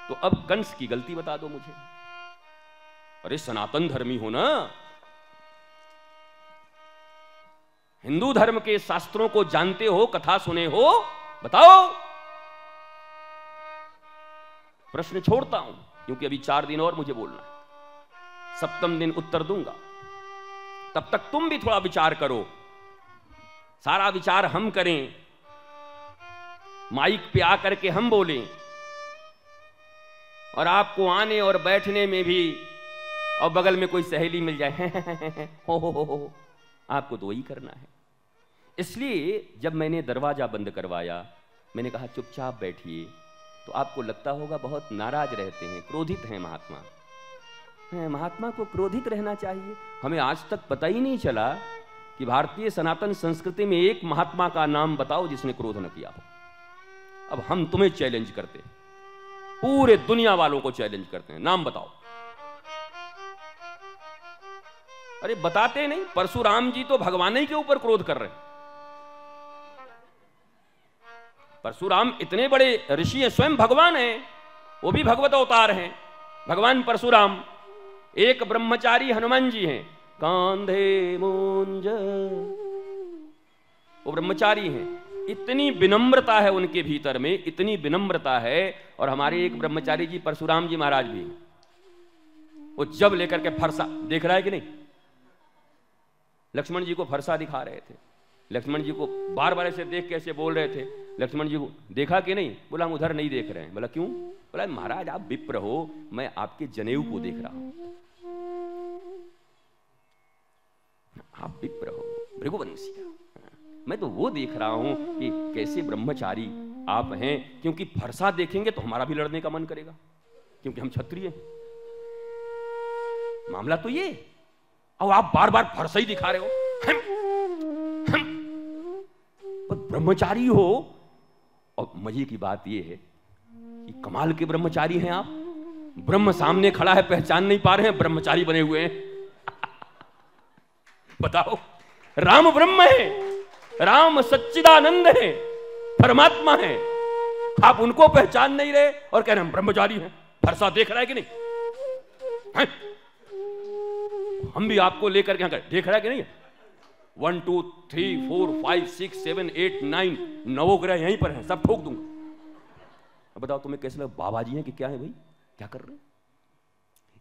तो अब कंस की गलती बता दो मुझे। अरे सनातन धर्मी हो ना, हिंदू धर्म के शास्त्रों को जानते हो, कथा सुने हो, बताओ। प्रश्न छोड़ता हूं क्योंकि अभी 4 दिन और मुझे बोलना है, 7वें दिन उत्तर दूंगा। तब तक तुम भी थोड़ा विचार करो, सारा विचार हम करें, माइक पे आकर के हम बोलें, और आपको आने और बैठने में भी, और बगल में कोई सहेली मिल जाए हो, आपको तो वही करना है। इसलिए जब मैंने दरवाजा बंद करवाया, मैंने कहा चुपचाप बैठिए, तो आपको लगता होगा बहुत नाराज रहते हैं, क्रोधित हैं महात्मा। महात्मा को क्रोधित रहना चाहिए। हमें आज तक पता ही नहीं चला कि भारतीय सनातन संस्कृति में एक महात्मा का नाम बताओ जिसने क्रोध न किया हो। अब हम तुम्हें चैलेंज करते हैं, पूरे दुनिया वालों को चैलेंज करते हैं, नाम बताओ। अरे बताते नहीं, परशुराम जी तो भगवान ही के ऊपर क्रोध कर रहे हैं। परशुराम इतने बड़े ऋषि हैं, स्वयं भगवान हैं, वो भी भगवत अवतार हैं भगवान परशुराम। एक ब्रह्मचारी हनुमान जी हैं, कांधे मूंज, वो ब्रह्मचारी हैं। इतनी विनम्रता है उनके भीतर में, इतनी विनम्रता है। और हमारे एक ब्रह्मचारी जी परशुराम जी महाराज भी, वो जब लेकर के फरसा, देख रहा है कि नहीं, लक्ष्मण जी को फरसा दिखा रहे थे, लक्ष्मण जी को बार बार ऐसे देख के ऐसे बोल रहे थे, लक्ष्मण जी को देखा कि नहीं, बोला हम उधर नहीं देख रहे हैं। बोला क्यों? बोला महाराज आप विप्र हो, मैं आपके जनेऊ को देख रहा हूं, आप विप्र हो, भृगुवंशी, मैं तो वो देख रहा हूं कि कैसे ब्रह्मचारी आप हैं, क्योंकि फरसा देखेंगे तो हमारा भी लड़ने का मन करेगा, क्योंकि हम क्षत्रिय हैं। मामला तो ये, और आप बार बार फरसा ही दिखा रहे हो, पर ब्रह्मचारी हो। और मजे की बात यह है कि कमाल के ब्रह्मचारी हैं आप, ब्रह्म सामने खड़ा है, पहचान नहीं पा रहे हैं, ब्रह्मचारी बने हुए हैं। बताओ, राम ब्रह्म है, राम सच्चिदानंद है, परमात्मा है, आप उनको पहचान नहीं रहे और कह रहे हैं ब्रह्मचारी हैं। फरसा देख रहा है कि नहीं है? हम भी आपको लेकर के देख रहा है कि नहीं? 1 2 3 4 5 6 7 8 9 नवोग्रह यहीं पर हैं, सब ठोक दूंगा। अब बताओ तुम्हें कैसे लगा, बाबा जी हैं कि क्या है भाई, क्या कर रहे हैं?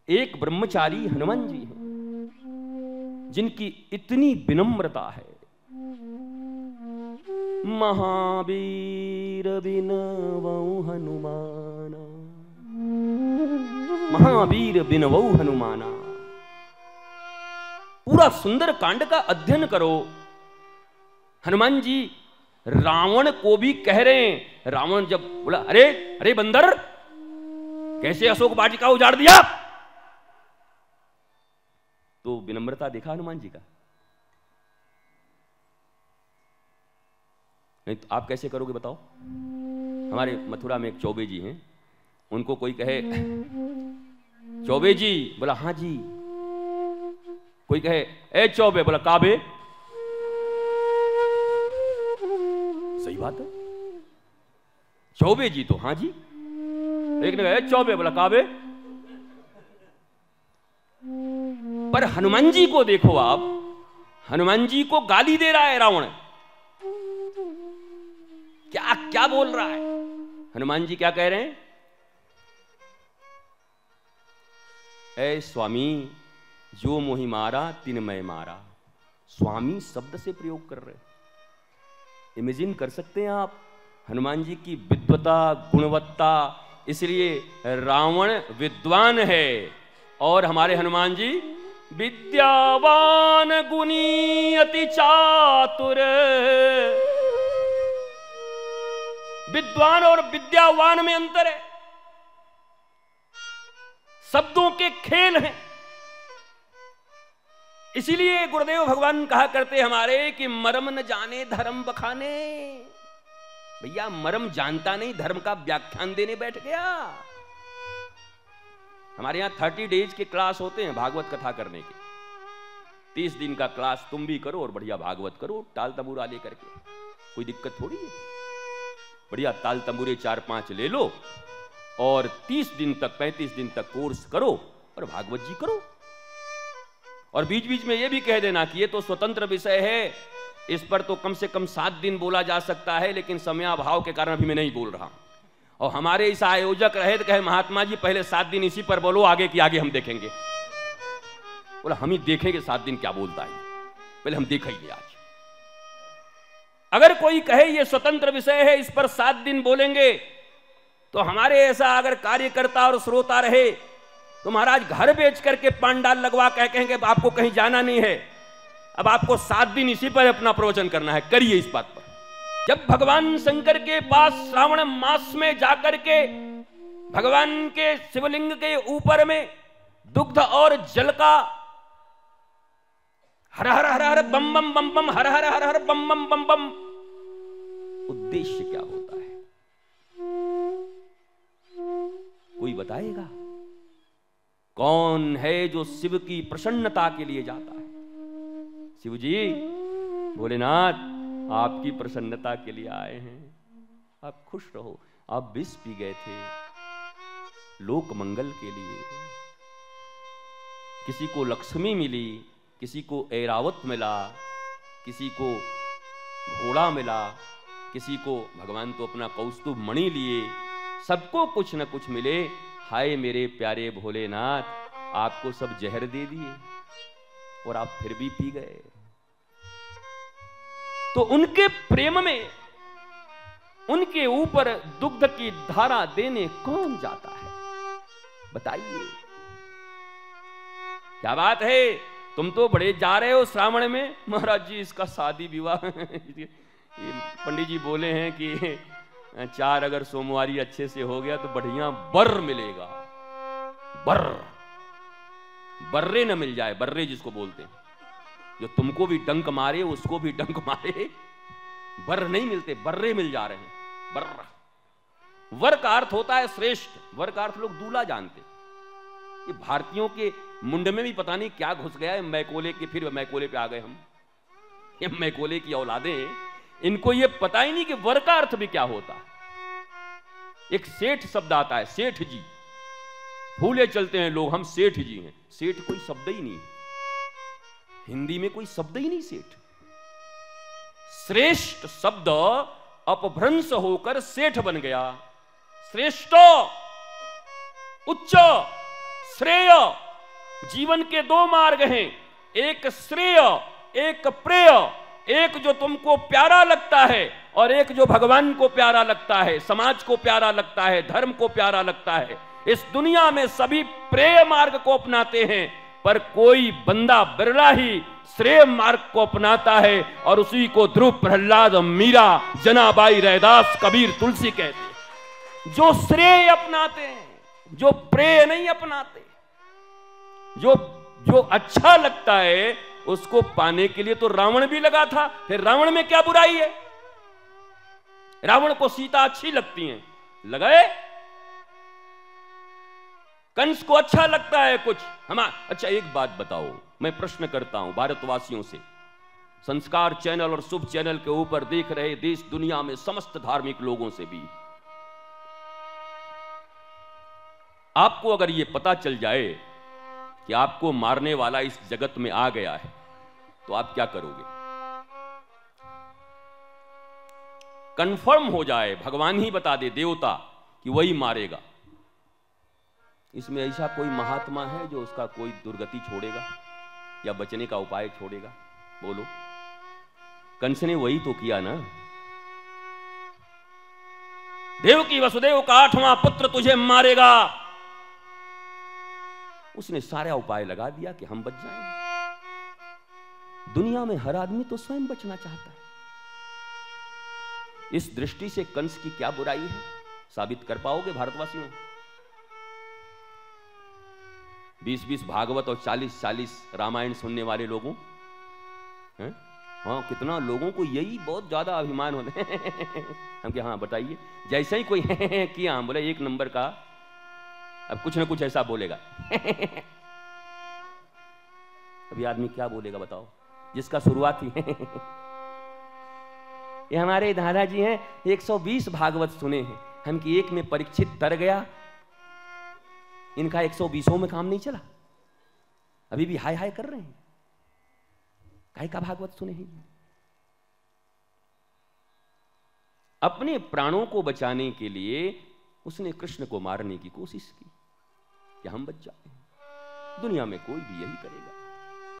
एक ब्रह्मचारी हनुमान जी हैं जिनकी इतनी विनम्रता है। महावीर बिनवौ हनुमाना, महावीर बिनवौ हनुमाना। पूरा सुंदर कांड का अध्ययन करो। हनुमान जी रावण को भी कह रहे हैं, रावण जब बोला अरे अरे बंदर, कैसे अशोक वाटिका उजाड़ दिया, तो विनम्रता देखा हनुमान जी का। नहीं तो आप कैसे करोगे बताओ? हमारे मथुरा में एक चौबे जी हैं, उनको कोई कहे चौबे जी, बोला हाँ जी। कोई कहे ए चौबे, बोला काबे। सही बात है, चौबे जी तो हाँ जी। एक ने कहा चौबे, बोला काबे। पर हनुमान जी को देखो आप, हनुमान जी को गाली दे रहा है रावण, क्या क्या बोल रहा है। हनुमान जी क्या कह रहे हैं? ऐ स्वामी, जो मोहि मारा तिन मैं मारा। स्वामी शब्द से प्रयोग कर रहे हैं। इमेजिन कर सकते हैं आप हनुमान जी की विद्वता, गुणवत्ता। इसलिए रावण विद्वान है और हमारे हनुमान जी विद्यावान गुणी अति चातुर। विद्वान और विद्यावान में अंतर है, शब्दों के खेल हैं। इसीलिए गुरुदेव भगवान कहा करते हमारे कि मरम न जाने धर्म बखाने। भैया मरम जानता नहीं, धर्म का व्याख्यान देने बैठ गया। हमारे यहां 30 डेज के क्लास होते हैं भागवत कथा करने के। 30 दिन का क्लास तुम भी करो और बढ़िया भागवत करो, ताल तंबूरा लेकर के। कोई दिक्कत थोड़ी है, बढ़िया ताल तंबूरे 4-5 ले लो और 30 दिन तक 35 दिन तक कोर्स करो और भागवत जी करो। और बीच बीच में ये भी कह देना कि ये तो स्वतंत्र विषय है, इस पर तो कम से कम 7 दिन बोला जा सकता है, लेकिन समयाभाव के कारण अभी मैं नहीं बोल रहा। और हमारे इस आयोजक रहे तो कहे महात्मा जी पहले 7 दिन इसी पर बोलो, आगे की आगे हम देखेंगे। बोला हम ही देखेंगे 7 दिन क्या बोलता है, पहले हम देखेंगे आज। अगर कोई कहे ये स्वतंत्र विषय है, इस पर 7 दिन बोलेंगे, तो हमारे ऐसा अगर कार्यकर्ता और श्रोता रहे तो महाराज घर बेच करके पांडाल लगवा कह कहेंगे आपको कहीं जाना नहीं है, अब आपको 7 दिन इसी पर अपना प्रवचन करना है, करिए इस बात पर। जब भगवान शंकर के पास श्रावण मास में जाकर के भगवान के शिवलिंग के ऊपर में दुग्ध और जल का हर हर हर हर बम बम बम बम हर हर हर हर बम बम बम बम, उद्देश्य क्या होता है कोई बताएगा? कौन है जो शिव की प्रसन्नता के लिए जाता है? शिव जी भोलेनाथ आपकी प्रसन्नता के लिए आए हैं, आप खुश रहो। आप विष पी गए थे लोक मंगल के लिए, किसी को लक्ष्मी मिली, किसी को ऐरावत मिला, किसी को घोड़ा मिला, किसी को भगवान तो अपना कौस्तुभ मणि लिए, सबको कुछ न कुछ मिले। हाय मेरे प्यारे भोलेनाथ, आपको सब जहर दे दिए और आप फिर भी पी गए। तो उनके प्रेम में उनके ऊपर दुग्ध की धारा देने कौन जाता है? बताइए क्या बात है? तुम तो बड़े जा रहे हो श्रावण में। महाराज जी इसका शादी विवाह ये पंडित जी बोले हैं कि 4 अगर सोमवारी अच्छे से हो गया तो बढ़िया बर मिलेगा। बर्रे न मिल जाए, बर्रे जिसको बोलते हैं, जो तुमको भी डंक मारे उसको भी डंक मारे, बर नहीं मिलते, बर्रे मिल जा रहे हैं। बर्र वर का अर्थ होता है श्रेष्ठ, वर का अर्थ लोग दूल्हा जानते। ये भारतीयों के मुंड में भी पता नहीं क्या घुस गया है, मैकोले के, फिर मैकोले पे आ गए हम। ये मैकोले की औलादें, इनको ये पता ही नहीं कि वर का अर्थ भी क्या होता है। एक सेठ शब्द आता है, सेठ जी, फूले चलते हैं लोग, हम सेठ जी हैं। सेठ कोई शब्द ही नहीं, हिंदी में कोई शब्द ही नहीं सेठ। श्रेष्ठ शब्द अपभ्रंश होकर सेठ बन गया। श्रेष्ठ, उच्च, श्रेय, जीवन के 2 मार्ग हैं, एक श्रेय एक प्रेय, एक जो तुमको प्यारा लगता है और एक जो भगवान को प्यारा लगता है, समाज को प्यारा लगता है, धर्म को प्यारा लगता है। इस दुनिया में सभी प्रेय मार्ग को अपनाते हैं, पर कोई बंदा बिरला ही श्रेय मार्ग को अपनाता है, और उसी को ध्रुव, प्रहलाद, मीरा, जनाबाई, रैदास, कबीर, तुलसी कहते हैं। जो श्रेय अपनाते हैं, जो प्रेय नहीं अपनाते, जो अच्छा लगता है उसको पाने के लिए तो रावण भी लगा था। फिर रावण में क्या बुराई है? रावण को सीता अच्छी लगती है, लगाए। कंस को अच्छा लगता है कुछ अच्छा एक बात बताओ, मैं प्रश्न करता हूं भारतवासियों से, संस्कार चैनल और शुभ चैनल के ऊपर देख रहे देश दुनिया में समस्त धार्मिक लोगों से भी, आपको अगर यह पता चल जाए कि आपको मारने वाला इस जगत में आ गया है, तो आप क्या करोगे? कंफर्म हो जाए, भगवान ही बता दे, देवता, कि वही मारेगा, इसमें ऐसा कोई महात्मा है जो उसका कोई दुर्गति छोड़ेगा या बचने का उपाय छोड़ेगा? बोलो। कंस ने वही तो किया ना। देवकी वसुदेव का 8वां पुत्र तुझे मारेगा, उसने सारा उपाय लगा दिया कि हम बच जाएं। दुनिया में हर आदमी तो स्वयं बचना चाहता है। इस दृष्टि से कंस की क्या बुराई है, साबित कर पाओगे भारतवासियों? 20-20 भागवत और 40-40 रामायण सुनने वाले लोगों हैं? हाँ, कितना लोगों को यही बहुत ज्यादा अभिमान होता है। हम क्या, हाँ बताइए। जैसे ही कोई किया, हम बोले 1 नंबर का, अब कुछ ना कुछ ऐसा बोलेगा। अभी आदमी क्या बोलेगा बताओ, जिसका शुरुआत ही ये हमारे दादाजी हैं, 120 भागवत सुने हैं हम, कि एक में परीक्षित तर गया इनका 120 में काम नहीं चला, अभी भी हाय हाय कर रहे हैं। काहे का भागवत सुने हैं? अपने प्राणों को बचाने के लिए उसने कृष्ण को मारने की कोशिश की कि हम बच जाते हैं। दुनिया में कोई भी यही करेगा।